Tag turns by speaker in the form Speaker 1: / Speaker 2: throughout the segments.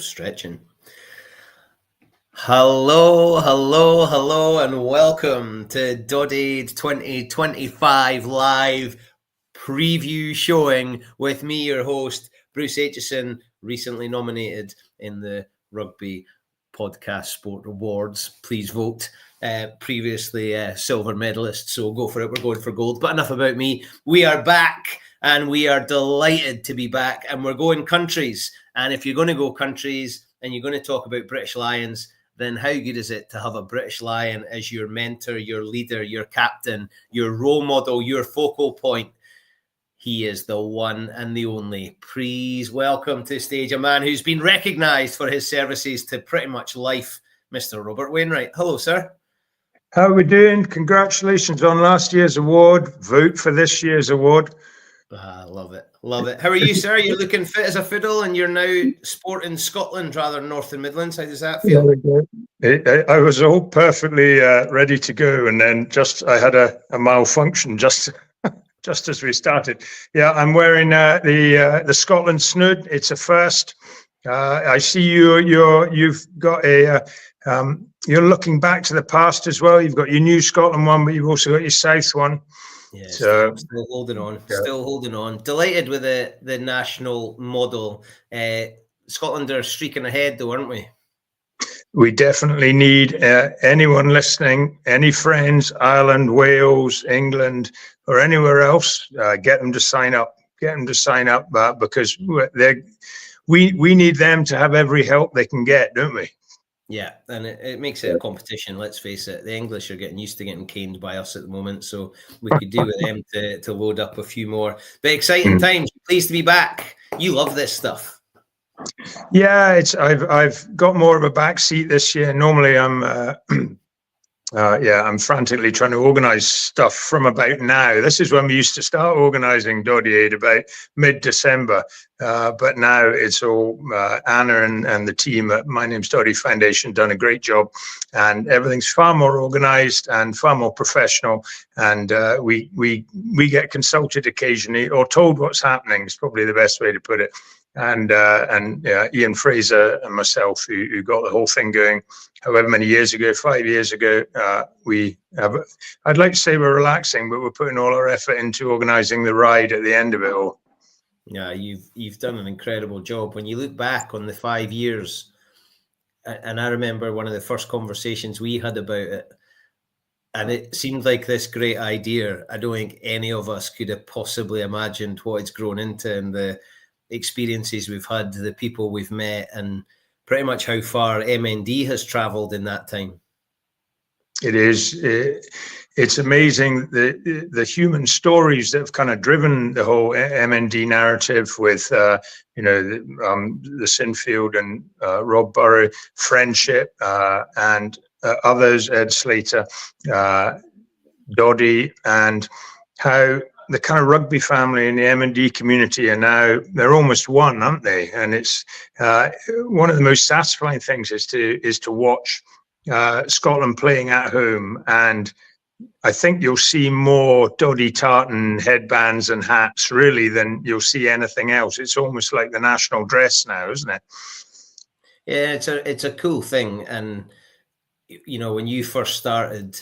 Speaker 1: Rob's stretching. Hello, and welcome to Doddie Aid 2025 live preview showing with me, your host, Bruce Aitchison, recently nominated in the Rugby Podcast Sport Awards. Please vote. Previously silver medalist, so go for it. We're going for gold. But enough about me. We are back, and we are delighted to be back, and we're going countries. And if you're going to go countries and you're going to talk about British Lions, then how good is it to have a British Lion as your mentor, your leader, your captain, your role model, your focal point? He is the one and the only. Please welcome to the stage a man who's been recognised for his services to pretty much life, Mr. Robert Wainwright. Hello, sir.
Speaker 2: How are we doing? Congratulations on last year's award. Vote for this year's award.
Speaker 1: Love it. Love it. How are you, sir? You're looking fit as a fiddle, and you're now sporting Scotland rather than North and Midlands. How does that feel?
Speaker 2: I was all perfectly ready to go, and then I had a malfunction just as we started. Yeah, I'm wearing the Scotland snood. It's a first. I see you've got you're looking back to the past as well. You've got your New Scotland one, but you've also got your South one.
Speaker 1: Yeah, so still holding on. Yeah. Still holding on. Delighted with the national model. Scotland are streaking ahead, though, aren't we?
Speaker 2: We definitely need anyone listening, any friends, Ireland, Wales, England, or anywhere else. Get them to sign up. Get them to sign up because we need them to have every help they can get, don't we?
Speaker 1: Yeah, and it makes it a competition, let's face it. The English are getting used to getting caned by us at the moment, so we could do with them to load up a few more. But exciting times. Pleased to be back. You love this stuff.
Speaker 2: Yeah, I've got more of a backseat this year. Normally I'm frantically trying to organise stuff from about now. This is when we used to start organising Doddie Aid about mid-December. But now it's all Anna and the team at My Name's Doddie Foundation done a great job, and everything's far more organised and far more professional. And we get consulted occasionally or told what's happening is probably the best way to put it. And Ian Fraser and myself, who got the whole thing going however many years ago, 5 years ago, I'd like to say we're relaxing, but we're putting all our effort into organising the ride at the end of it all.
Speaker 1: Yeah, you've done an incredible job. When you look back on the 5 years, and I remember one of the first conversations we had about it, and it seemed like this great idea. I don't think any of us could have possibly imagined what it's grown into, and the experiences we've had, the people we've met, and pretty much how far MND has travelled in that time.
Speaker 2: It is. It's amazing the human stories that have kind of driven the whole MND narrative with the Sinfield and Rob Burrow friendship and others, Ed Slater, Doddie, and how the kind of rugby family and the MND community they're almost one, aren't they? And it's one of the most satisfying things is to watch Scotland playing at home. And I think you'll see more Doddie tartan headbands and hats really than you'll see anything else. It's almost like the national dress now, isn't it?
Speaker 1: Yeah, it's a cool thing. And when you first started,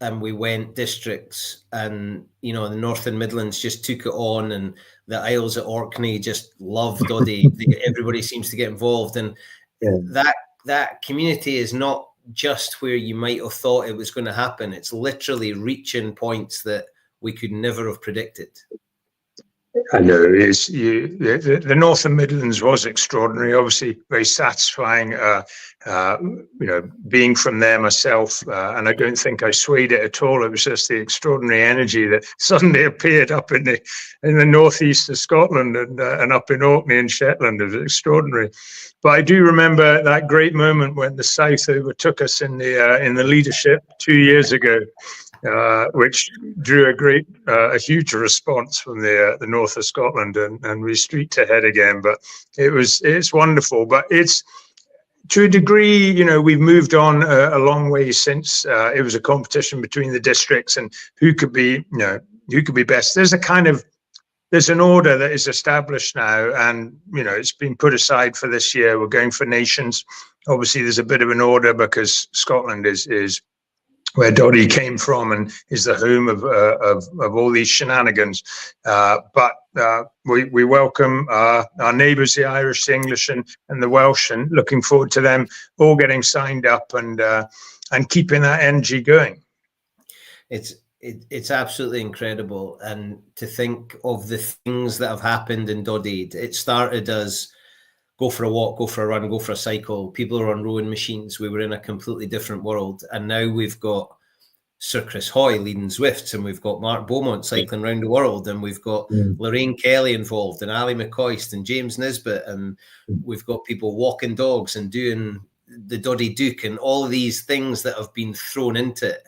Speaker 1: and we went districts, and the North and Midlands just took it on, and the Isles at Orkney just loved Doddie. Everybody seems to get involved, and that community is not just where you might have thought it was going to happen. It's literally reaching points that we could never have predicted.
Speaker 2: I know the North and Midlands was extraordinary, obviously very satisfying. Being from there myself, and I don't think I swayed it at all. It was just the extraordinary energy that suddenly appeared up in the northeast of Scotland and up in Orkney and Shetland. It was extraordinary. But I do remember that great moment when the South overtook us in the leadership 2 years ago. Which drew a huge response from the north of Scotland, and we streaked ahead again. But it's wonderful. But it's to a degree, we've moved on a long way since it was a competition between the districts and who could be best. There's a kind of there's an order that is established now, and it's been put aside for this year. We're going for nations. Obviously, there's a bit of an order because Scotland is where Doddie came from and is the home of all these shenanigans. But we welcome our neighbours, the Irish, the English, and the Welsh, and looking forward to them all getting signed up and keeping that energy going.
Speaker 1: It's absolutely incredible, and to think of the things that have happened in Doddie Aid. It started as go for a walk, go for a run, go for a cycle. People are on rowing machines. We were in a completely different world. And now we've got Sir Chris Hoy leading Zwifts, and we've got Mark Beaumont cycling around the world, and we've got Lorraine Kelly involved, and Ali McCoist, and James Nisbet, and we've got people walking dogs and doing the Doddie Duke, and all of these things that have been thrown into it.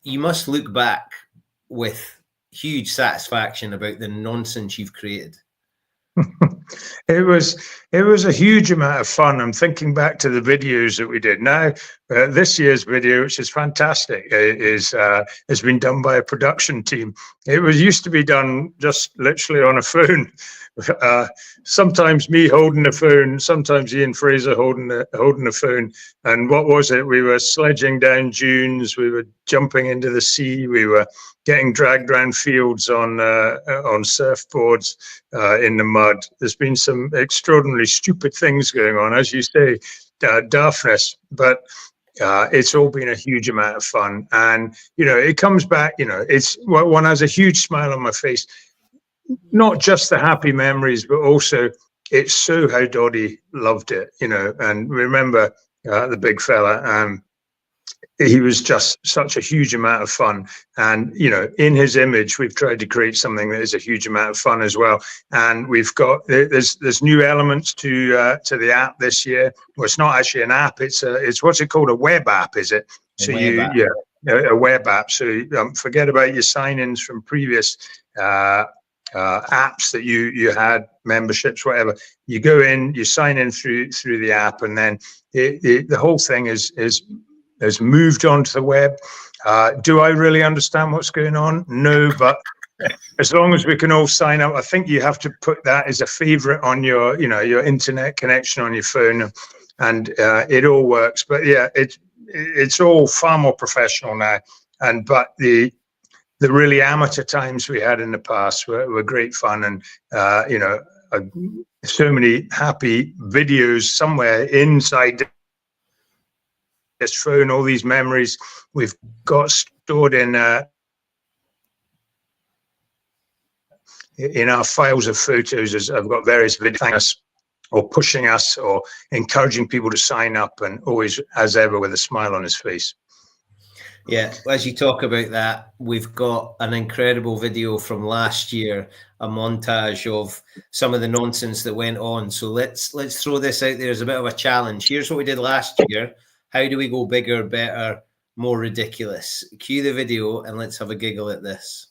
Speaker 1: You must look back with huge satisfaction about the nonsense you've created.
Speaker 2: It was a huge amount of fun. I'm thinking back to the videos that we did. Now, this year's video, which is fantastic, has been done by a production team. It used to be done just literally on a phone. Sometimes me holding the phone, sometimes Ian Fraser holding the phone. And what was it? We were sledging down dunes. We were jumping into the sea. We were getting dragged around fields on surfboards in the mud. There's been some extraordinarily stupid things going on, as you say, daftness, but it's all been a huge amount of fun. And it comes back. It's one has a huge smile on my face. Not just the happy memories, but also it's so how Doddie loved it. And remember the big fella. He was just such a huge amount of fun, and in his image we've tried to create something that is a huge amount of fun as well. And we've got there's new elements to the app this year. Well, it's not actually an app, it's what's it called, a web app, is it? So a web app. So forget about your sign-ins from previous apps that you had, memberships, whatever. You go in, you sign in through the app, and then the whole thing has moved onto the web. Do I really understand what's going on? No, but as long as we can all sign up, I think you have to put that as a favorite on your internet connection on your phone, and it all works. But yeah, it's all far more professional now. But the really amateur times we had in the past were great fun, and so many happy videos somewhere inside this phone. All these memories we've got stored in our files of photos. As I've got various videos or pushing us or encouraging people to sign up, and always, as ever, with a smile on his face.
Speaker 1: Yeah, as you talk about that, we've got an incredible video from last year, a montage of some of the nonsense that went on. So let's throw this out there as a bit of a challenge. Here's what we did last year. How do we go bigger, better, more ridiculous? Cue the video and let's have a giggle at this.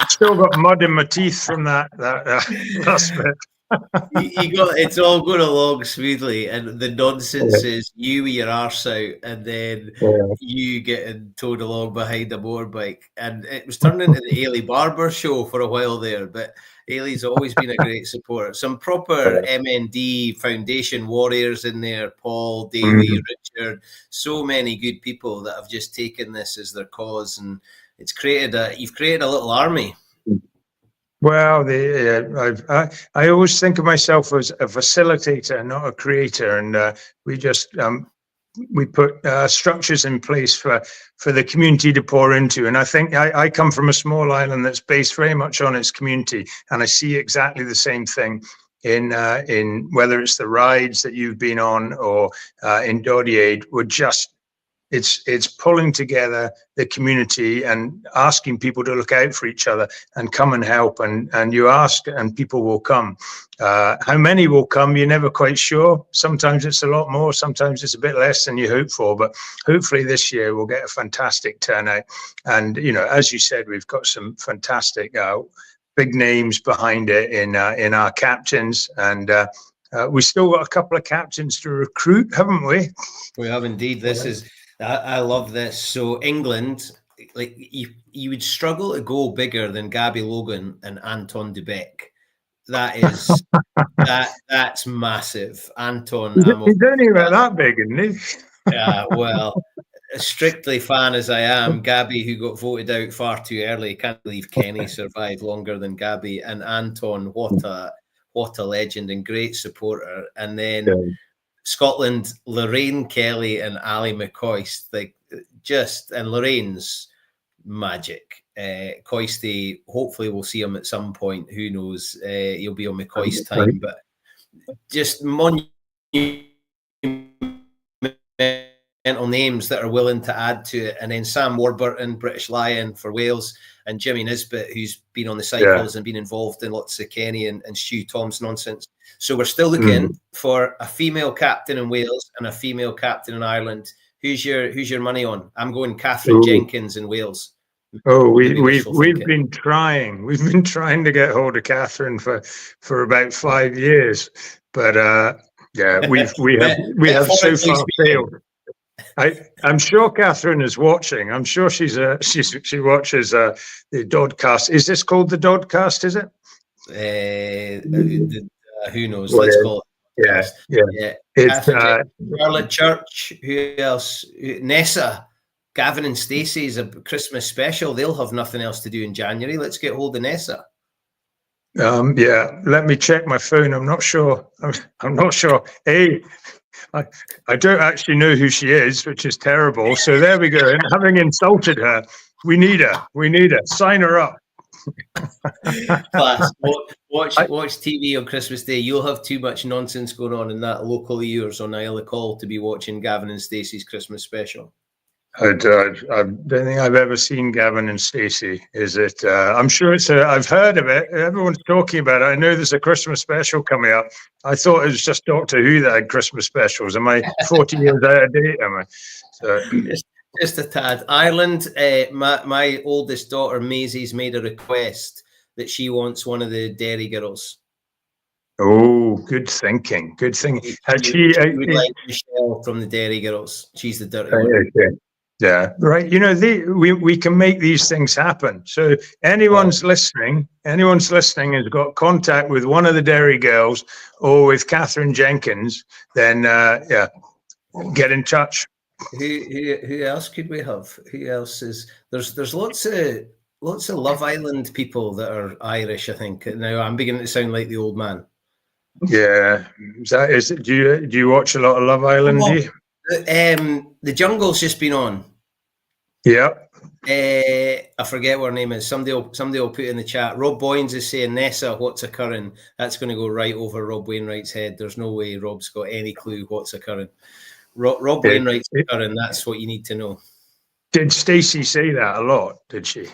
Speaker 2: Still got mud in my teeth from that last bit.
Speaker 1: You got it's all going along smoothly, and the nonsense is you with your arse out, and then you getting towed along behind a motorbike, and it was turned into the Ailey Barber show for a while there. But Ailey's always been a great supporter. Some proper MND Foundation warriors in there: Paul, Davey, Richard. So many good people that have just taken this as their cause, and you've created a little army.
Speaker 2: Well, I always think of myself as a facilitator, not a creator, and we put structures in place for the community to pour into. And I think I come from a small island that's based very much on its community, and I see exactly the same thing in whether it's the rides that you've been on or in Doddie Aid. It's pulling together the community and asking people to look out for each other and come and help. And you ask and people will come. How many will come, you're never quite sure. Sometimes it's a lot more, sometimes it's a bit less than you hope for. But hopefully this year we'll get a fantastic turnout. And, as you said, we've got some fantastic big names behind it in our captains. And we still got a couple of captains to recruit, haven't we?
Speaker 1: We have indeed. I love this. So England, like you would struggle to go bigger than Gabby Logan and Anton de Beek. That is that's massive. Anton,
Speaker 2: he's only about that big, isn't he?
Speaker 1: Yeah, well, strictly fan as I am, Gabby, who got voted out far too early, can't believe Kenny survived longer than Gabby, and Anton, what a legend and great supporter. And then Scotland, Lorraine Kelly and Ali McCoist, and Lorraine's magic. Coisty, hopefully we'll see him at some point. Who knows? He'll be on McCoist's time, but just monumental names that are willing to add to it. And then Sam Warburton, British Lion for Wales, and Jimmy Nisbet, who's been on the cycles and been involved in lots of Kenny and Stu Tom's nonsense. So we're still looking for a female captain in Wales and a female captain in Ireland. Who's your money on? I'm going Catherine Jenkins in Wales.
Speaker 2: Oh, we've been trying. We've been trying to get hold of Catherine for about 5 years, but we have so far failed. I'm sure Catherine is watching. I'm sure she watches the Doddcast. Is this called the Doddcast? Is it?
Speaker 1: Who knows? Let's call it. Yeah.
Speaker 2: It's
Speaker 1: Charlotte Church. Who else? Nessa, Gavin and Stacey's a Christmas special. They'll have nothing else to do in January. Let's get hold of Nessa.
Speaker 2: Let me check my phone. I'm not sure. I'm not sure. I don't actually know who she is, which is terrible. So there we go. And having insulted her, we need her. Sign her up.
Speaker 1: Class. Watch TV on Christmas Day. You'll have too much nonsense going on in that local of yours on Isle of Call to be watching Gavin and Stacey's Christmas special.
Speaker 2: I don't think I've ever seen Gavin and Stacey. Is it? I'm sure I've heard of it. Everyone's talking about it. I know there's a Christmas special coming up. I thought it was just Doctor Who that had Christmas specials. Am I 40 years out of date? Am I? So.
Speaker 1: Just a tad. Ireland, my oldest daughter, Maisie's made a request that she wants one of the Derry girls.
Speaker 2: Oh, good thinking. Had she
Speaker 1: would like Michelle from the Derry girls. She's the dirty one.
Speaker 2: Okay. Yeah, right. We can make these things happen. So anyone's listening has got contact with one of the Derry girls or with Catherine Jenkins, then get in touch.
Speaker 1: Who else could we have? Who else is there's lots of Love Island people that are Irish, I think. Now I'm beginning to sound like the old man.
Speaker 2: Yeah. Is it do you watch a lot of Love Island?
Speaker 1: The Jungle's just been on.
Speaker 2: Yeah.
Speaker 1: I forget what her name is. Somebody will put it in the chat. Rob Boynes is saying, Nessa, what's occurring? That's going to go right over Rob Wainwright's head. There's no way Rob's got any clue what's occurring. Rob Wainwright's occurring. That's what you need to know.
Speaker 2: Did Stacey say that a lot? Did she?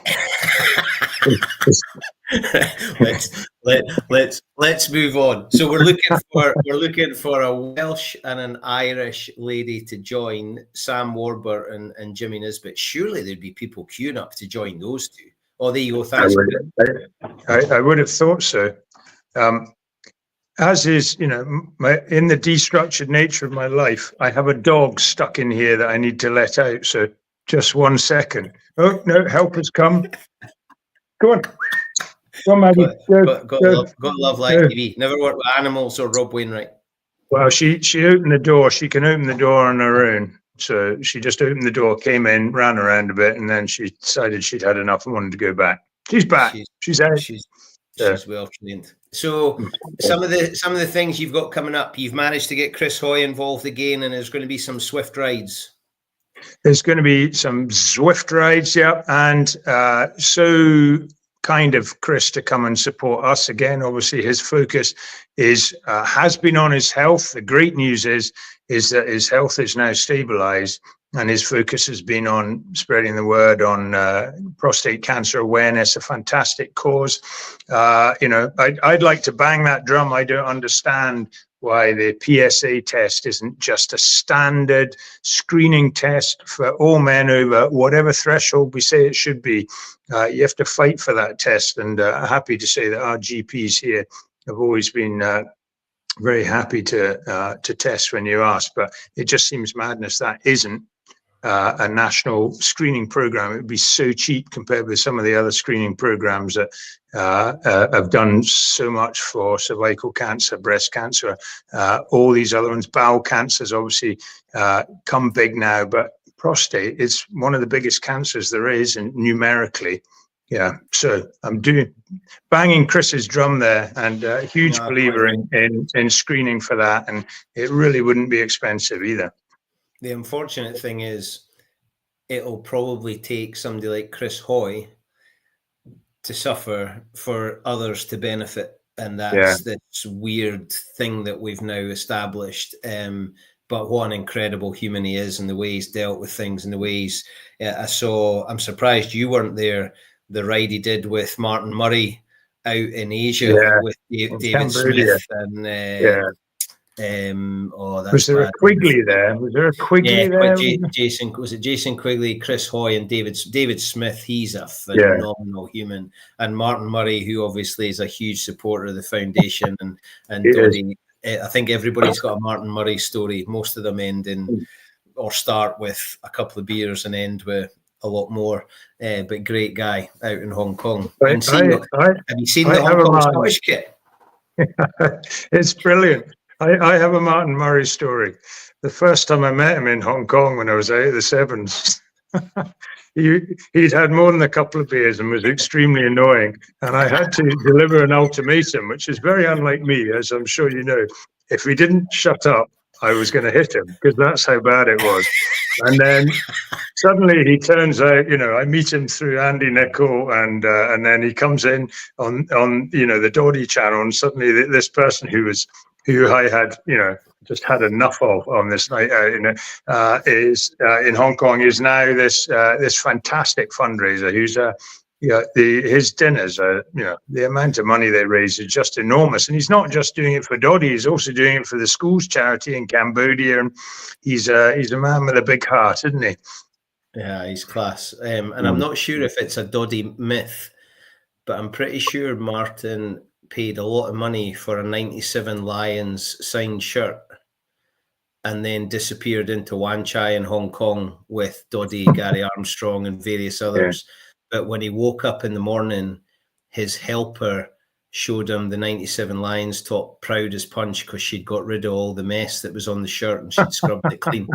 Speaker 1: let's move on. So we're looking for a Welsh and an Irish lady to join Sam Warburton and Jimmy Nisbet. Surely there'd be people queuing up to join those two. Oh, there you go. Thanks.
Speaker 2: I would have thought so. As is, in the destructured nature of my life, I have a dog stuck in here that I need to let out. So just 1 second. Oh no, help has come. Go on. Go, Maggie.
Speaker 1: Got love live TV. Never worked with animals or Rob Wainwright.
Speaker 2: Well, she opened the door. She can open the door on her own. So she just opened the door, came in, ran around a bit, and then she decided she'd had enough and wanted to go back. She's back. She's out.
Speaker 1: She's well trained. So some of the things you've got coming up, you've managed to get Chris Hoy involved again, and there's going to be some Swift rides.
Speaker 2: There's going to be some Zwift rides, yeah, and so kind of Chris to come and support us again. Obviously, his focus has been on his health. The great news is that his health is now stabilized, and his focus has been on spreading the word on prostate cancer awareness, a fantastic cause. I'd like to bang that drum. I don't understand why the PSA test isn't just a standard screening test for all men over whatever threshold we say it should be. You have to fight for that test, and happy to say that our GPs here have always been very happy to test when you ask, but it just seems madness that isn't a national screening program. It would be so cheap compared with some of the other screening programs that have done so much for cervical cancer, breast cancer, all these other ones. Bowel cancers obviously come big now, but prostate is one of the biggest cancers there is, and numerically. Yeah, so I'm banging Chris's drum there, and a huge believer in screening for that, and it really wouldn't be expensive either.
Speaker 1: The unfortunate thing is it'll probably take somebody like Chris Hoy to suffer for others to benefit, and that's this weird thing that we've now established. But what an incredible human he is, and the way he's dealt with things, and the ways I'm surprised you weren't there. The ride he did with Martin Murray out in Asia with David Smith and
Speaker 2: was there a Quigley there? Was there a Quigley there?
Speaker 1: Jason Quigley, Chris Hoy, and David Smith? He's a phenomenal human, and Martin Murray, who obviously is a huge supporter of the foundation, and Doddie. I think everybody's got a Martin Murray story. Most of them end in or start with a couple of beers and end with a lot more, but great guy out in Hong Kong. Have you seen the Hong Kong Scottish kit?
Speaker 2: It's brilliant. I have a Martin Murray story. The first time I met him in Hong Kong when I was out of the sevens, he'd had more than a couple of beers and was extremely annoying. And I had to deliver an ultimatum, which is very unlike me, as I'm sure you know. If he didn't shut up, I was going to hit him, because that's how bad it was. And then suddenly he turns out, I meet him through Andy Nichol, and then he comes in on the Doddie channel, and suddenly this person who I had just had enough of on this night out is in Hong Kong, is now this fantastic fundraiser. Who's his dinners are, the amount of money they raise is just enormous. And he's not just doing it for Doddie, he's also doing it for the schools charity in Cambodia. And he's a man with a big heart, isn't he?
Speaker 1: Yeah, he's class. And I'm not sure if it's a Doddie myth, but I'm pretty sure Martin paid a lot of money for a 97 Lions signed shirt and then disappeared into Wan Chai in Hong Kong with Doddie, Gary Armstrong, and various others. But when he woke up in the morning, his helper showed him the 97 Lions top, proud as punch, because she'd got rid of all the mess that was on the shirt and she'd scrubbed it clean.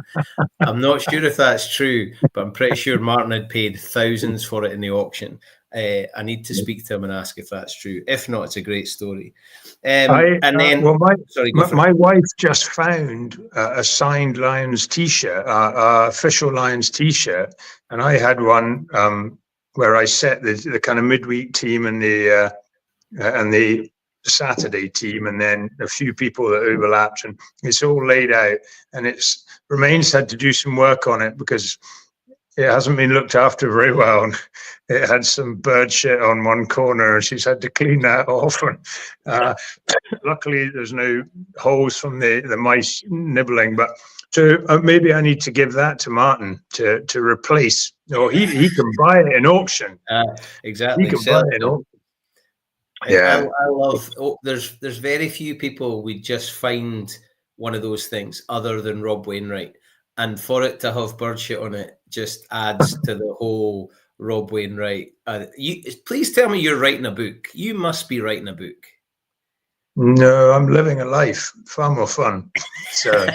Speaker 1: I'm not sure if that's true, but I'm pretty sure Martin had paid thousands for it in the auction. I need to speak to him and ask if that's true. If not, it's a great story.
Speaker 2: My wife just found a signed Lions T-shirt, official Lions T-shirt, and I had one where I set the kind of midweek team and the Saturday team, and then a few people that overlapped, and it's all laid out. And Remains had to do some work on it because hasn't been looked after very well. And it had some bird shit on one corner, and she's had to clean that off. And luckily, there's no holes from the mice nibbling. But so maybe I need to give that to Martin to replace. Or he can buy it in auction.
Speaker 1: Exactly.
Speaker 2: He can buy it in auction.
Speaker 1: Yeah, I love. There's very few people we just find one of those things other than Rob Wainwright, and for it to have bird shit on it just adds to the whole Rob Wainwright. Please tell me you're writing a book. You must be writing a book.
Speaker 2: No, I'm living a life, far more fun. So,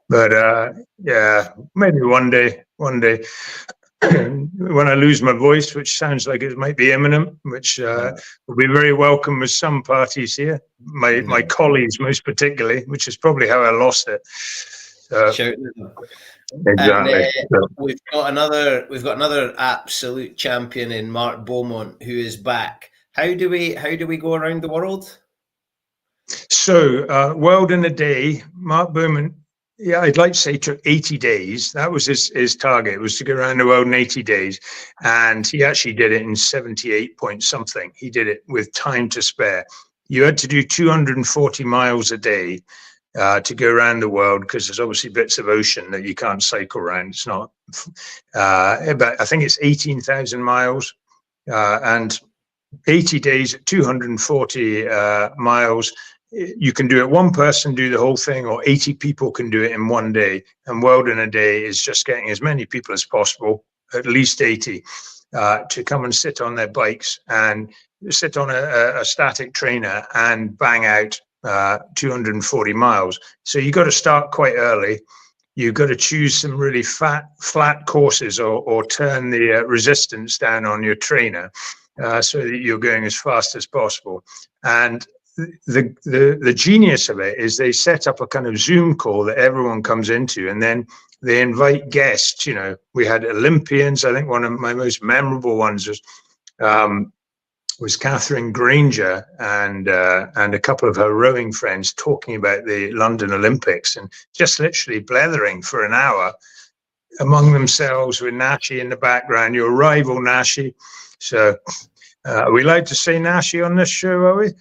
Speaker 2: but yeah, maybe one day. When I lose my voice, which sounds like it might be imminent, which will be very welcome with some parties here, my colleagues most particularly, which is probably how I lost it. Exactly.
Speaker 1: And, we've got another absolute champion in Mark Beaumont, who is back. How do we go around the world?
Speaker 2: So, world in a day, Mark Beaumont. Yeah, I'd like to say took 80 days. That was his target, was to go around the world in 80 days. And he actually did it in 78 point something. He did it with time to spare. You had to do 240 miles a day to go around the world, because there's obviously bits of ocean that you can't cycle around. It's not, but I think it's 18,000 miles and 80 days at 240 miles. You can do it, one person do the whole thing, or 80 people can do it in one day. And world in a day is just getting as many people as possible, at least 80, to come and sit on their bikes and sit on a static trainer and bang out 240 miles. So you got to start quite early. You've got to choose some really flat courses, or turn the resistance down on your trainer so that you're going as fast as possible. And the genius of it is they set up a kind of Zoom call that everyone comes into, and then they invite guests. You know, we had Olympians. I think one of my most memorable ones was Catherine Granger and a couple of her rowing friends talking about the London Olympics, and just literally blethering for an hour among themselves with Nashi in the background, your rival Nashi. So are we allowed to say Nashi on this show, are we?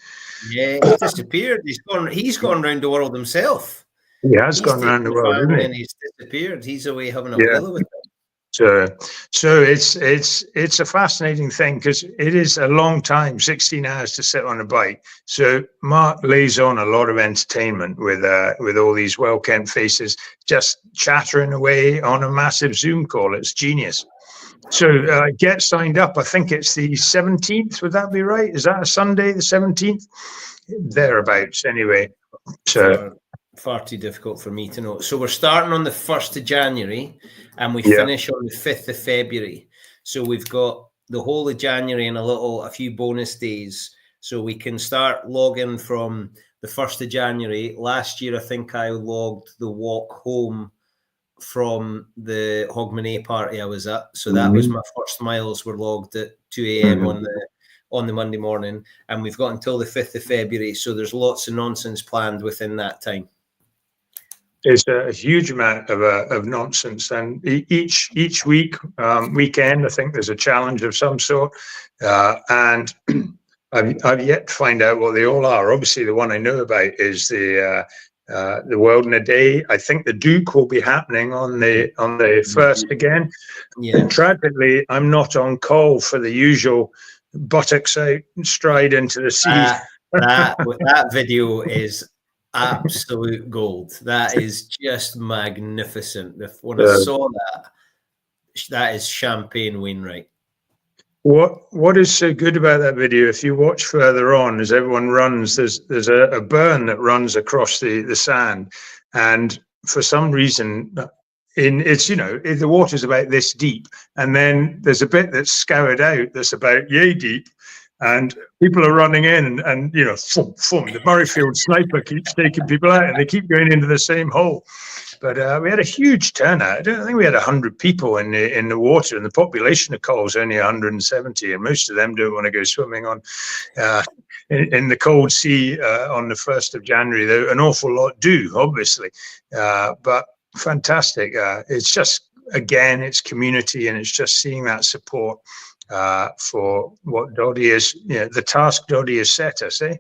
Speaker 1: Yeah, he's disappeared. He's gone around the world himself.
Speaker 2: He has gone around the world, hasn't he?
Speaker 1: And he's disappeared. He's away having a willow with
Speaker 2: them. So it's a fascinating thing, because it is a long time, 16 hours to sit on a bike. So Mark lays on a lot of entertainment with all these well-kent faces just chattering away on a massive Zoom call. It's genius. So get signed up. I think it's the 17th. Would that be right? Is that a Sunday, the 17th? Thereabouts, anyway. So
Speaker 1: far too difficult for me to know. So we're starting on the 1st of January and we finish on the 5th of February. So we've got the whole of January and a few bonus days. So we can start logging from the 1st of January. Last year, I think I logged the walk home from the Hogmanay party I was at. So that was my first miles were logged at 2 a.m. on the Monday morning. And we've got until the 5th of February. So there's lots of nonsense planned within that time.
Speaker 2: It's a huge amount of nonsense, and each weekend I think there's a challenge of some sort, and I've yet to find out what they all are. Obviously, the one I know about is the World in a Day. I think the Duke will be happening on the 1st again. Yeah. And tragically, I'm not on call for the usual buttocks out and stride into the sea.
Speaker 1: That video is absolute gold. That is just magnificent. When I saw that is champagne Wainwright.
Speaker 2: What is so good about that video, if you watch further on, as everyone runs, there's a burn that runs across the sand, and for some reason the water's about this deep, and then there's a bit that's scoured out that's about yay deep, and people are running in, and thump, the Murrayfield sniper keeps taking people out, and they keep going into the same hole. But we had a huge turnout. I don't think we had 100 people in the water, and the population of Cole is only 170, and most of them don't want to go swimming on in the cold sea on the 1st of January. Though an awful lot do, obviously, but fantastic. It's just again, it's community, and it's just seeing that support for what Doddie is, the task Doddie has set us, eh?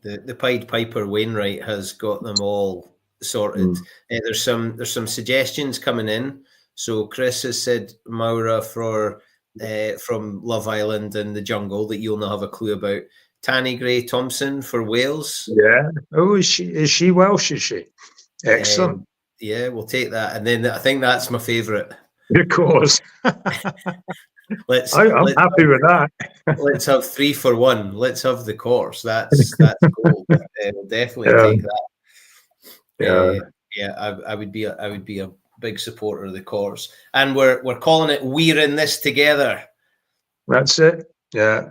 Speaker 1: The Pied Piper Wainwright has got them all sorted. There's some suggestions coming in. So Chris has said Maura from Love Island and the Jungle that you'll not have a clue about. Tanny Gray Thompson for Wales.
Speaker 2: Yeah. Oh, is she Welsh? Is she? Excellent.
Speaker 1: Yeah, we'll take that. And then I think that's my favourite.
Speaker 2: Of course. I'm happy with that.
Speaker 1: Let's have 3 for 1. Let's have the course. That's gold. We'll definitely take that. I would be a big supporter of the course. And we're calling it "We're in This Together."
Speaker 2: That's it. Yeah,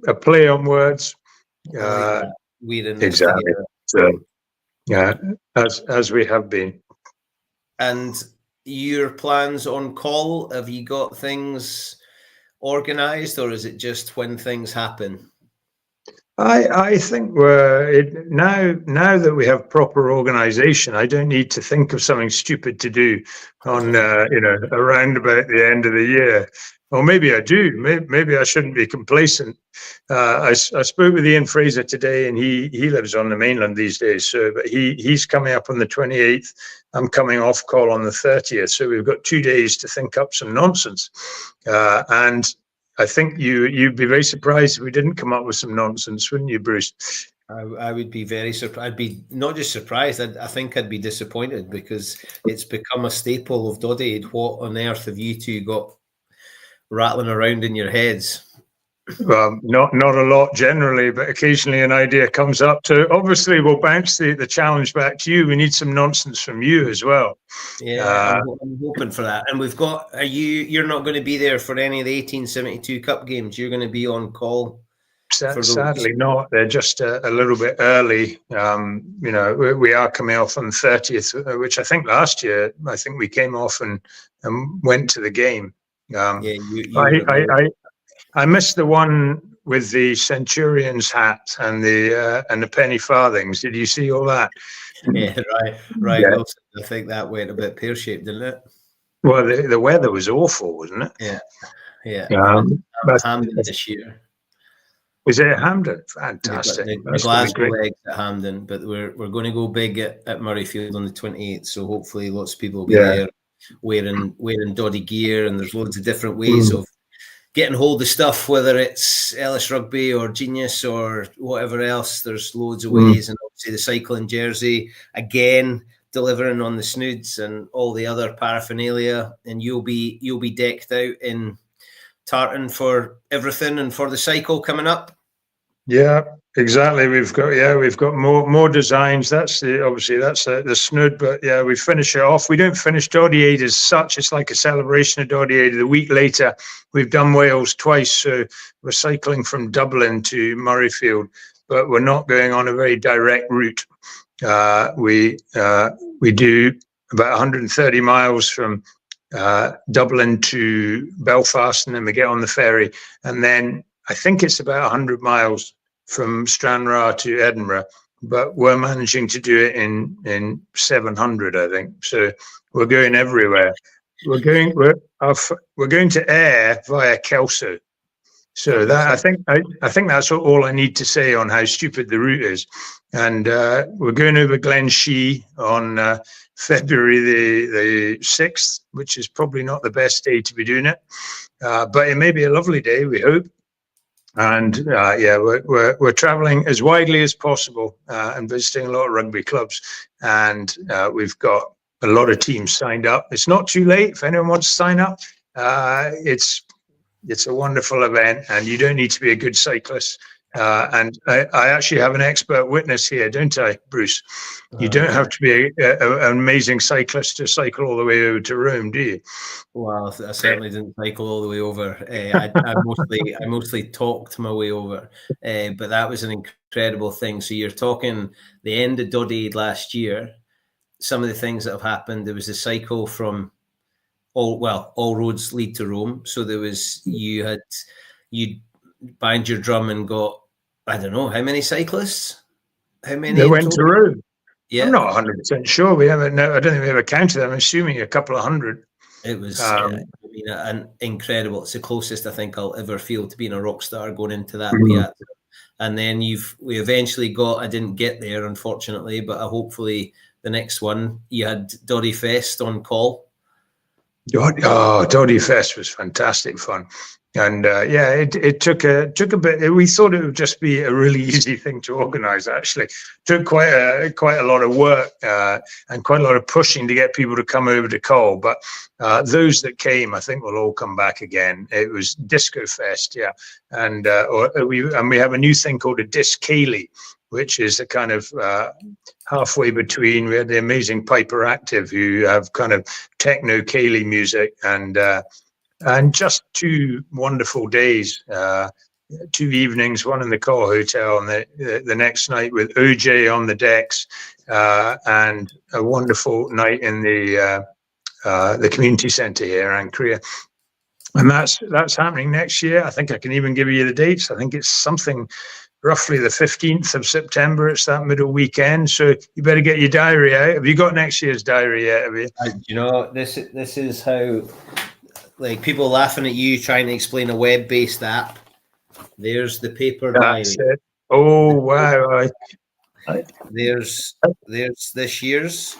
Speaker 2: a play on words.
Speaker 1: We're in this
Speaker 2: exactly.
Speaker 1: together.
Speaker 2: So, yeah, as we have been.
Speaker 1: And your plans on call? Have you got things organised, or is it just when things happen?
Speaker 2: I think now that we have proper organisation, I don't need to think of something stupid to do on around about the end of the year. Or maybe I do. Maybe I shouldn't be complacent. I spoke with Ian Fraser today, and he lives on the mainland these days. So, but he's coming up on the 28th. I'm coming off call on the 30th. So we've got 2 days to think up some nonsense. And I think you'd be very surprised if we didn't come up with some nonsense, wouldn't you, Bruce?
Speaker 1: I would be very surprised. I'd be not just surprised. I think I'd be disappointed, because it's become a staple of Doddie Aid. What on earth have you two got rattling around in your heads?
Speaker 2: Well, not a lot generally, but occasionally an idea comes up. So obviously we'll bounce the challenge back to you. We need some nonsense from you as well.
Speaker 1: Yeah, I'm hoping for that. And we've got, you're not going to be there for any of the 1872 Cup games. You're going to be on call.
Speaker 2: Sadly not. They're just a little bit early. We are coming off on the 30th, which I think last year, we came off and went to the game. I missed the one with the Centurion's hat and the penny farthings. Did you see all that?
Speaker 1: Yeah, right. Yeah. I think that went a bit pear-shaped, didn't it?
Speaker 2: Well, the weather was awful, wasn't it?
Speaker 1: Yeah. Hampden this year.
Speaker 2: Was it at Hampden? Fantastic.
Speaker 1: The Glasgow legs at Hampden, but we're going to go big at Murrayfield on the 28th. So hopefully lots of people will be there wearing Doddie gear, and there's loads of different ways of getting hold of stuff, whether it's Ellis Rugby or Genius or whatever else. There's loads of ways, and obviously the cycling jersey, again, delivering on the snoods and all the other paraphernalia, and you'll be decked out in tartan for everything and for the cycle coming up.
Speaker 2: Yeah, exactly. We've got more designs. That's the snood, but yeah, we finish it off. We don't finish Doddie Aid as such. It's like a celebration of Doddie Aid. The week later, we've done Wales twice, so we're cycling from Dublin to Murrayfield, but we're not going on a very direct route. We do about 130 miles from Dublin to Belfast, and then we get on the ferry, and then I think it's about 100 miles from Stranraer to Edinburgh, but we're managing to do it in 700, I think. So we're going everywhere. We're going to Ayr via Kelso. So that I think that's all I need to say on how stupid the route is. And we're going over Glen Shee on February the 6th, which is probably not the best day to be doing it, but it may be a lovely day, we hope. And we're traveling as widely as possible and visiting a lot of rugby clubs, and we've got a lot of teams signed up. It's not too late if anyone wants to sign up. It's a wonderful event, and you don't need to be a good cyclist. And I actually have an expert witness here, don't I, Bruce? You don't have to be an amazing cyclist to cycle all the way over to Rome, do you?
Speaker 1: Well, I certainly didn't cycle all the way over. I mostly talked my way over, but that was an incredible thing. So you're talking the end of Doddie Aid last year. Some of the things that have happened. There was a cycle from all roads lead to Rome. So there was you banged your drum and got, I don't know how many cyclists. How many?
Speaker 2: They went to Rome.
Speaker 1: Yeah.
Speaker 2: I'm not 100% sure. We haven't. No, I don't think we ever counted them. I'm assuming a couple of hundred.
Speaker 1: It was an incredible. It's the closest I think I'll ever feel to being a rock star going into that piazza. And then we eventually got. I didn't get there, unfortunately, but hopefully the next one you had Doddie Fest on call.
Speaker 2: Doddie Fest was fantastic fun. And it took a bit. We thought it would just be a really easy thing to organise. Actually, it took quite a lot of work and quite a lot of pushing to get people to come over to Cole. But those that came, I think, will all come back again. It was Disco Fest, yeah, and we have a new thing called a Disc Ceilidh, which is a kind of halfway between. We had the amazing Piper Active, who have kind of techno ceilidh music, and just 2 wonderful days, 2 evenings, one in the Cole Hotel, and the next night with OJ on the decks, and a wonderful night in the community centre here in Korea. And that's happening next year. I think I can even give you the dates. I think it's something roughly the 15th of September. It's that middle weekend. So you better get your diary out. Have you got next year's diary yet? Have you?
Speaker 1: You know, this is how, like, people laughing at you trying to explain a web-based app. There's the paper diary.
Speaker 2: Oh, wow.
Speaker 1: There's this year's.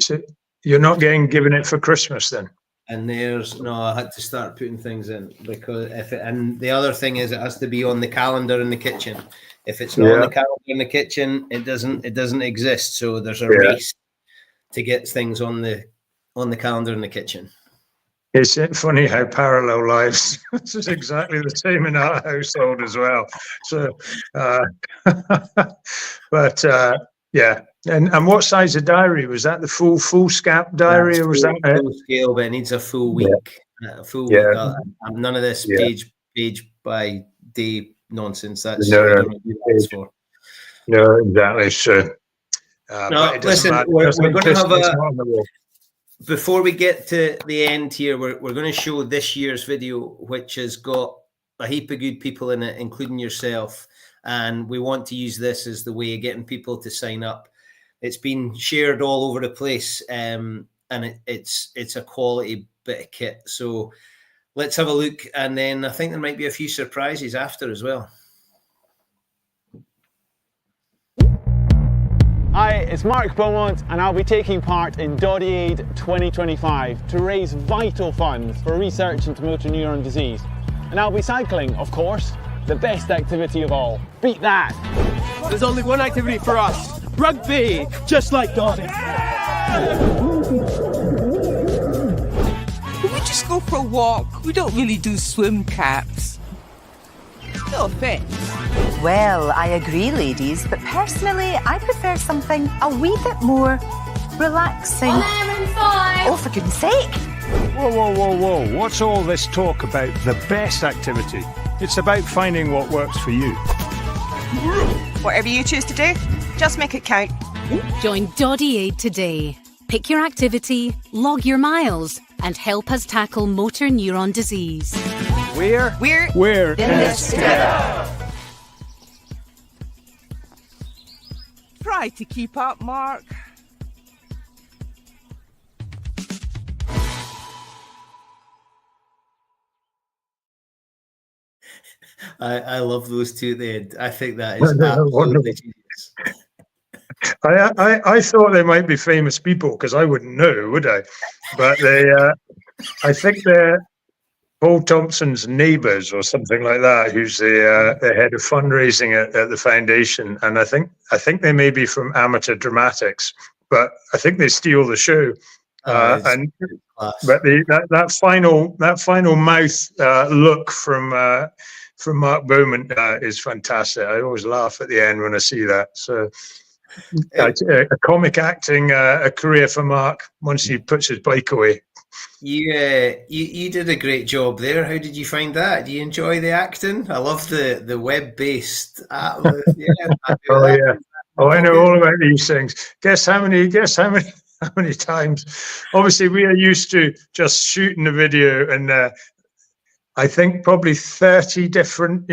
Speaker 2: So you're not giving it for Christmas then?
Speaker 1: And I had to start putting things in, because and the other thing is it has to be on the calendar in the kitchen. If it's not on the calendar in the kitchen, it doesn't exist. So there's a race to get things on the calendar in the kitchen.
Speaker 2: It's funny how parallel lives. This is exactly the same in our household as well. So, but yeah. And what size of diary was that? The full scap diary, or was that
Speaker 1: full scale? But it needs a full week. Week. None of this page by day nonsense. That's
Speaker 2: no, exactly. So,
Speaker 1: listen, we're going to have before we get to the end here, we're going to show this year's video, which has got a heap of good people in it, including yourself. And we want to use this as the way of getting people to sign up. It's been shared all over the place, and it's a quality bit of kit. So let's have a look, and then I think there might be a few surprises after as well.
Speaker 3: Hi, it's Mark Beaumont, and I'll be taking part in Doddie Aid 2025 to raise vital funds for research into motor neuron disease. And I'll be cycling, of course, the best activity of all. Beat that!
Speaker 4: There's only one activity for us. Rugby, just like Doddie.
Speaker 5: Can we just go for a walk? We don't really do swim caps. No offense.
Speaker 6: Well, I agree, ladies, but personally, I prefer something a wee bit more relaxing.
Speaker 7: On air in 5.
Speaker 6: Oh, for goodness sake.
Speaker 8: Whoa. What's all this talk about the best activity? It's about finding what works for you.
Speaker 9: Whatever you choose to do, just make it count.
Speaker 7: Join Doddie Aid today. Pick your activity, log your miles, and help us tackle motor neuron disease.
Speaker 8: We're in this together.
Speaker 5: Try to keep up, Mark.
Speaker 1: I love those two at the end. I think that is absolutely genius.
Speaker 2: I thought they might be famous people, because I wouldn't know, would I? But I think they're Paul Thompson's neighbours or something like that, who's the head of fundraising at the foundation. And I think they may be from Amateur Dramatics, but I think they steal the show. But that final mouth look from Mark Beaumont is fantastic. I always laugh at the end when I see that. So a comic acting a career for Mark once he puts his bike away.
Speaker 1: You did a great job there. How did you find that? Do you enjoy the acting? I love the web-based. I
Speaker 2: know all about these things. Guess how many times? Obviously, we are used to just shooting the video, and I think probably 30 different,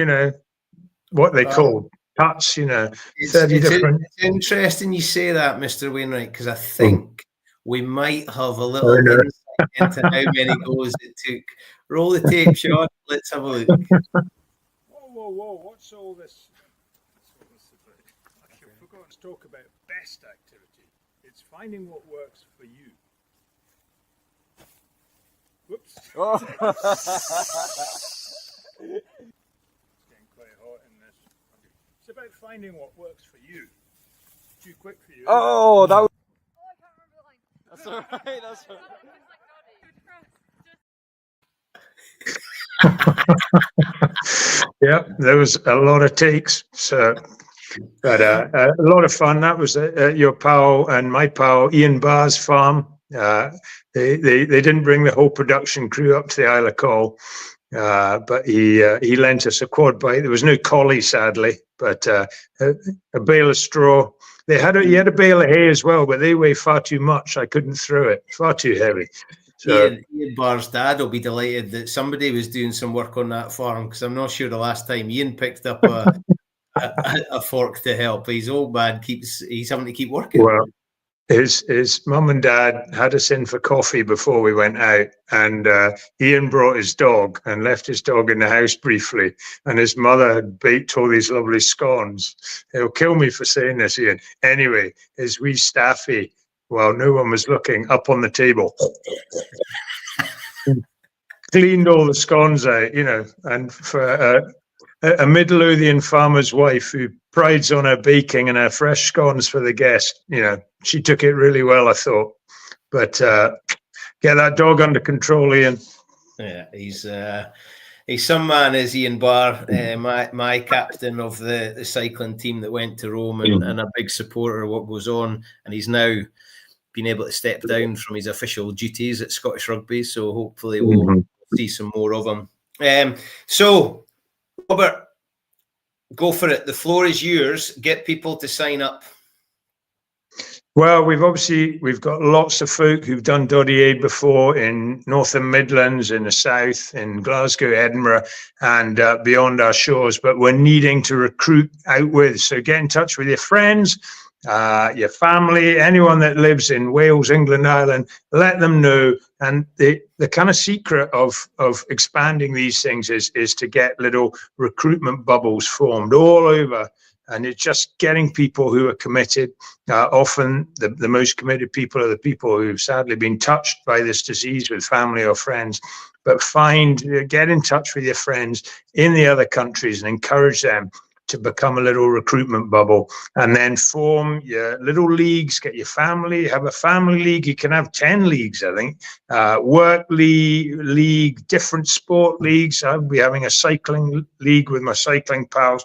Speaker 2: what they call cuts,
Speaker 1: It's,
Speaker 2: 30
Speaker 1: it's,
Speaker 2: different.
Speaker 1: it's interesting you say that, Mr. Wainwright, because I think we might have a little
Speaker 2: no.
Speaker 1: insight into how many goes it took. Roll the tape, Sean. Let's have a look.
Speaker 8: Whoa, what's all this? I forgot to talk about best activity. It's finding what works for you. Whoops.
Speaker 3: Oh.
Speaker 8: It's getting quite hot in this. It's about finding what works for you. Too quick for you.
Speaker 3: Oh, that was... I can't remember the line. That's alright, that's alright.
Speaker 2: Yeah, there was a lot of takes, so but a lot of fun. That was at your pal and my pal Ian Barr's farm. They didn't bring the whole production crew up to the Isle of Coll, but he lent us a quad bike. There was no collie, sadly, but a bale of straw. He had a bale of hay as well, but they weigh far too much. I couldn't throw it; far too heavy. So,
Speaker 1: Ian Barr's dad will be delighted that somebody was doing some work on that farm, because I'm not sure the last time Ian picked up a fork to help. His old man he's having to keep working.
Speaker 2: Well, his mum and dad had us in for coffee before we went out, and Ian brought his dog and left his dog in the house briefly, and his mother had baked all these lovely scones. He'll kill me for saying this, Ian. Anyway, his wee Staffy, while no one was looking, up on the table, cleaned all the scones out, and for a Midlothian farmer's wife who prides on her baking and her fresh scones for the guest, she took it really well, I thought. But get that dog under control, Ian.
Speaker 1: Yeah, he's some man, is Ian Barr, my captain of the cycling team that went to Rome, and a big supporter of what goes on. And he's now been able to step down from his official duties at Scottish Rugby, so hopefully we'll see some more of him. So, Robert, go for it. The floor is yours. Get people to sign up.
Speaker 2: Well, we've got lots of folk who've done Doddie Aid before in Northern Midlands, in the south, in Glasgow, Edinburgh, and beyond our shores. But we're needing to recruit out with. So get in touch with your friends, your family, anyone that lives in Wales, England, Ireland. Let them know. And the kind of secret of expanding these things is to get little recruitment bubbles formed all over. And it's just getting people who are committed. Often the most committed people are the people who've sadly been touched by this disease with family or friends. But get in touch with your friends in the other countries and encourage them to become a little recruitment bubble, and then form your little leagues. Get your family, have a family league. You can have 10 leagues, I think. Work league, different sport leagues. I'll be having a cycling league with my cycling pals,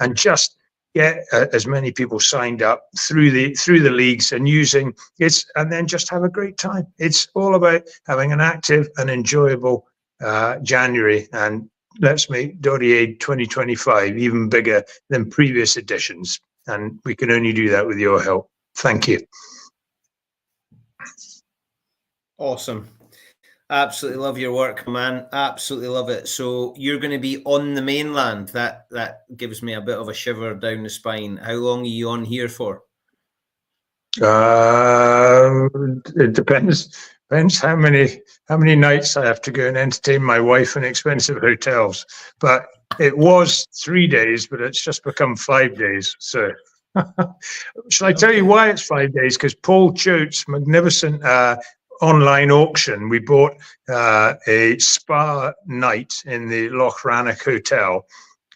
Speaker 2: and just get as many people signed up through the leagues and using it, and then just have a great time. It's all about having an active and enjoyable January, and let's make Doddie Aid 2025 even bigger than previous editions. And we can only do that with your help. Thank you.
Speaker 1: Awesome. Absolutely love your work, man. Absolutely love it. So you're going to be on the mainland. That gives me a bit of a shiver down the spine. How long are you on here for?
Speaker 2: It depends how many nights I have to go and entertain my wife in expensive hotels. But it was 3 days, but it's just become 5 days. So shall I tell you why it's 5 days? Because Paul Choate's magnificent online auction, we bought a spa night in the Loch Rannoch Hotel,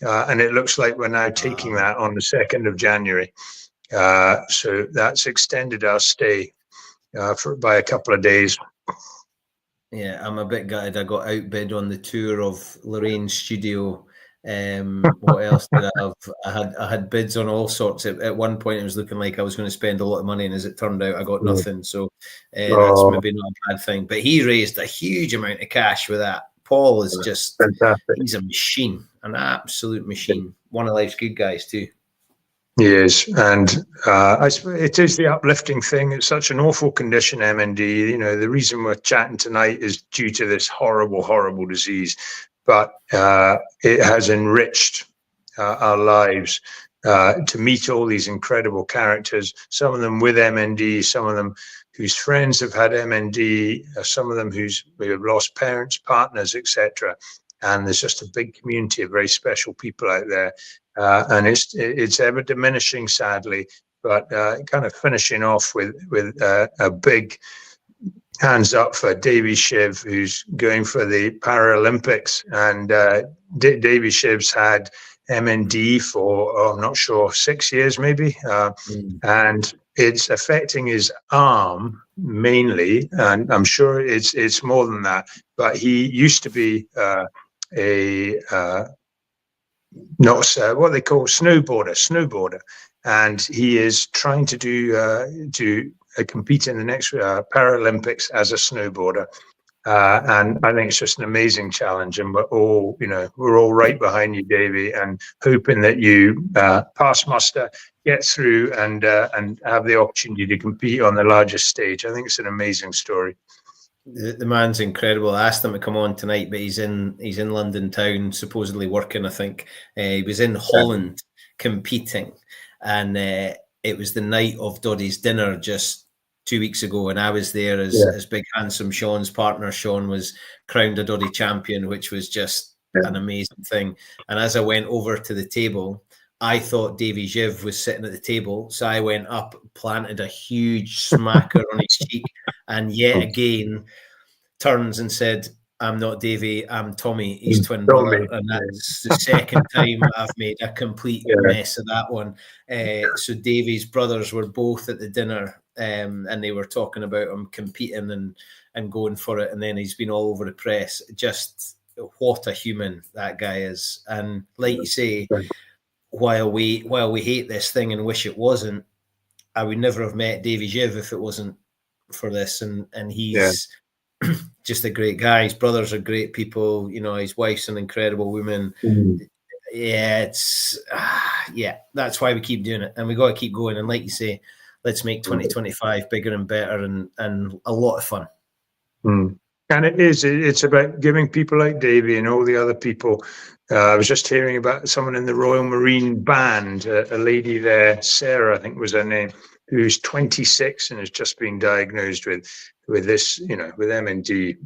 Speaker 2: and it looks like we're now taking that on the 2nd of January. So that's extended our stay by a couple of days.
Speaker 1: Yeah, I'm a bit gutted. I got outbid on the tour of Lorraine's studio. What else did I have? I had bids on all sorts. At one point, it was looking like I was going to spend a lot of money, and as it turned out, I got nothing. So that's maybe not a bad thing. But he raised a huge amount of cash with that. Paul is just fantastic. He's a machine, an absolute machine. One of life's good guys too.
Speaker 2: He is, and I suppose it is the uplifting thing. It's such an awful condition, MND. You know, the reason we're chatting tonight is due to this horrible, horrible disease. But it has enriched our lives to meet all these incredible characters, some of them with MND, some of them whose friends have had MND, some of them who have lost parents, partners, etc. And there's just a big community of very special people out there. And it's ever diminishing, sadly, but kind of finishing off with a big hands up for Davy Shiv, who's going for the Paralympics. And Davy Shiv's had MND for, I'm not sure, 6 years maybe. And it's affecting his arm mainly. And I'm sure it's more than that. But he used to be what they call snowboarder. And he is trying to compete in the next Paralympics as a snowboarder, and I think it's just an amazing challenge. And we're all right behind you, Davey, and hoping that you pass muster, get through, and have the opportunity to compete on the largest stage. I think it's an amazing story.
Speaker 1: The man's incredible. I asked him to come on tonight, but he's in London town, supposedly working. I think he was in Holland competing, and it was the night of Doddie's dinner just 2 weeks ago, and I was there as big handsome Sean's partner. Sean was crowned a Doddie champion, which was just an amazing thing. And as I went over to the table, I thought Davy Shiv was sitting at the table, so I went up, planted a huge smacker on his cheek, and yet again turns and said, "I'm not Davy, I'm Tommy, his twin brother." And that's the second time I've made a complete mess of that one. So Davy's brothers were both at the dinner, and they were talking about him competing and going for it. And then he's been all over the press. Just what a human that guy is. And like you say, while we hate this thing and wish it wasn't, I would never have met Davy Shiv if it wasn't for this. And he's just a great guy. His brothers are great people. You know, his wife's an incredible woman. Yeah, that's why we keep doing it, and we got to keep going. And like you say, let's make 2025 bigger and better and a lot of fun.
Speaker 2: And it's about giving people like Davy and all the other people. I was just hearing about someone in the Royal Marine Band, a lady there, Sarah, I think was her name, who's 26 and has just been diagnosed with this, with MND.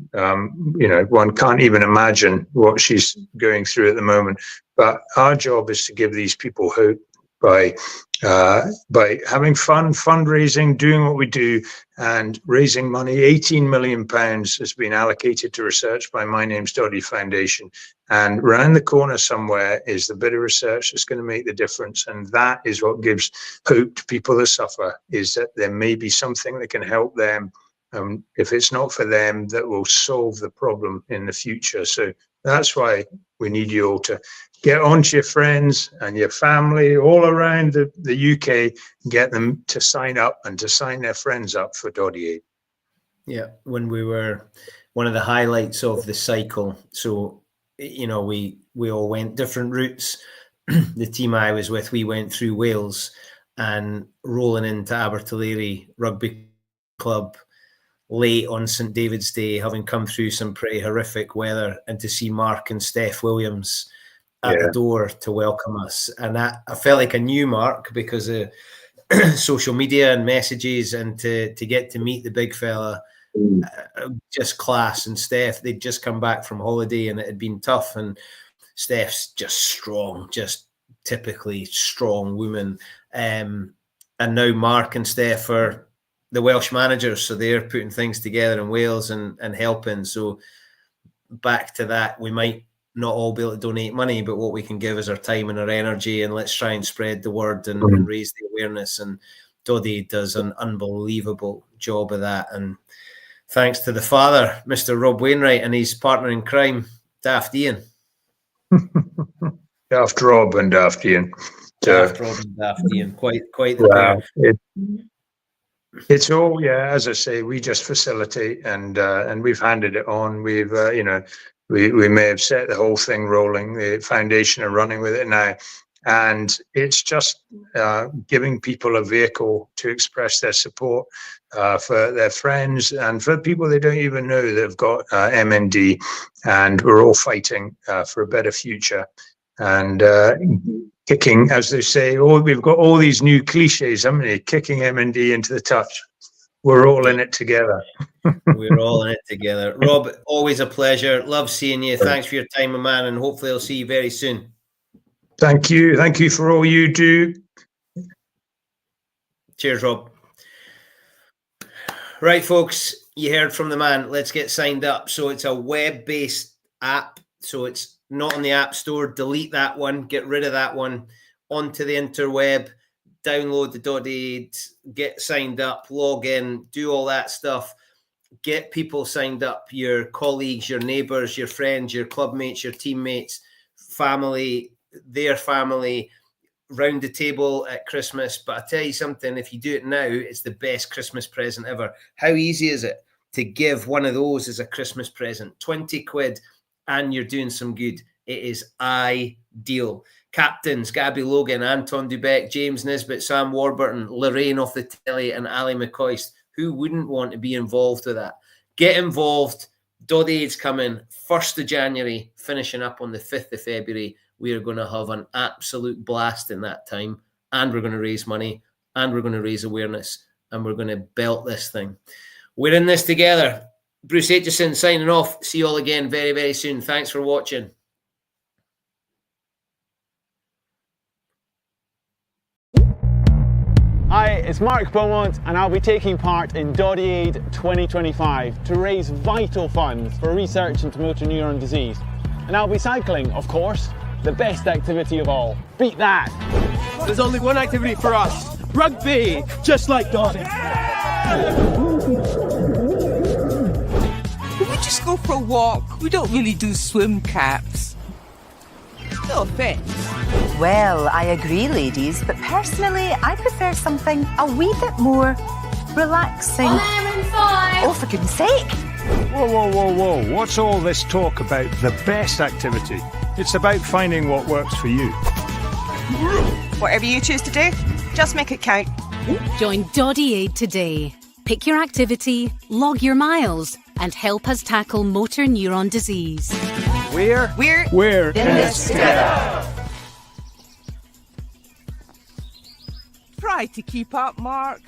Speaker 2: One can't even imagine what she's going through at the moment. But our job is to give these people hope by having fun, fundraising, doing what we do, and raising money. £18 million has been allocated to research by My Name's Doddie Foundation. And round the corner somewhere is the bit of research that's going to make the difference. And that is what gives hope to people that suffer, is that there may be something that can help them. If it's not for them, that will solve the problem in the future. So that's why we need you all to get on to your friends and your family all around the UK, get them to sign up and to sign their friends up for Doddie Aid.
Speaker 1: Yeah, when we were one of the highlights of the cycle, so, we all went different routes. The team I was with, we went through Wales and rolling into Abertillery Rugby Club late on St. David's Day, having come through some pretty horrific weather, and to see Mark and Steph Williams at the door to welcome us. And I felt like I knew Mark because of social media and messages, and to get to meet the big fella, just class. And Steph, they'd just come back from holiday and it had been tough, and Steph's just strong, just typically strong woman. And now Mark and Steph are the Welsh managers, so they're putting things together in Wales and helping. So back to that, we might not all be able to donate money, but what we can give is our time and our energy, and let's try and spread the word and raise the awareness. And Doddie does an unbelievable job of that. And thanks to the father, Mr. Rob Wainwright, and his partner in crime, Daft Ian.
Speaker 2: Daft Rob and Daft Ian.
Speaker 1: Daft Rob and Daft Ian. Quite the pair.
Speaker 2: It's all, as I say, we just facilitate, and we've handed it on. We've, we may have set the whole thing rolling. The foundation are running with it now. And it's just giving people a vehicle to express their support for their friends and for people they don't even know that have got MND. And we're all fighting for a better future. And kicking, as they say, we've got all these new cliches, haven't we? Kicking M&D into the touch. We're all in it together.
Speaker 1: We're all in it together. Rob, always a pleasure. Love seeing you. Thanks for your time, my man, and hopefully I'll see you very soon.
Speaker 2: Thank you. Thank you for all you do.
Speaker 1: Cheers, Rob. Right, folks, you heard from the man. Let's get signed up. So it's a web-based app. So it's not on the App Store. Delete that one. Get rid of that one. Onto the interweb. Download the Doddie Aid. Get signed up. Log in. Do all that stuff. Get people signed up. Your colleagues, your neighbours, your friends, your clubmates, your teammates, family, their family, round the table at Christmas. But I tell you something, if you do it now, it's the best Christmas present ever. How easy is it to give one of those as a Christmas present? 20 quid and you're doing some good. It is ideal. Captains, Gabby Logan, Anton Dubeck, James Nisbet, Sam Warburton, Lorraine off the telly and Ali McCoist. Who wouldn't want to be involved with that? Get involved. Doddie Aid's coming 1st of January, finishing up on the 5th of February. We are going to have an absolute blast in that time, and we're going to raise money, and we're going to raise awareness, and we're going to belt this thing. We're in this together. Bruce Aitchison signing off. See you all again very, very soon. Thanks for watching.
Speaker 3: Hi, it's Mark Beaumont and I'll be taking part in Doddie Aid 2025 to raise vital funds for research into motor neuron disease. And I'll be cycling, of course, the best activity of all. Beat that!
Speaker 4: There's only one activity for us. Rugby, just like Doddie.
Speaker 5: Can we just go for a walk? We don't really do swim caps. No offense.
Speaker 6: Well, I agree, ladies, but personally, I prefer something a wee bit more relaxing. Oh, for goodness sake!
Speaker 8: Whoa, whoa, whoa, whoa. What's all this talk about the best activity? It's about finding what works for you.
Speaker 9: Whatever you choose to do, just make it count.
Speaker 7: Join Doddie Aid today. Pick your activity, log your miles, and help us tackle motor neuron disease.
Speaker 9: We're
Speaker 8: in
Speaker 6: this together.
Speaker 5: Try to keep up, Mark.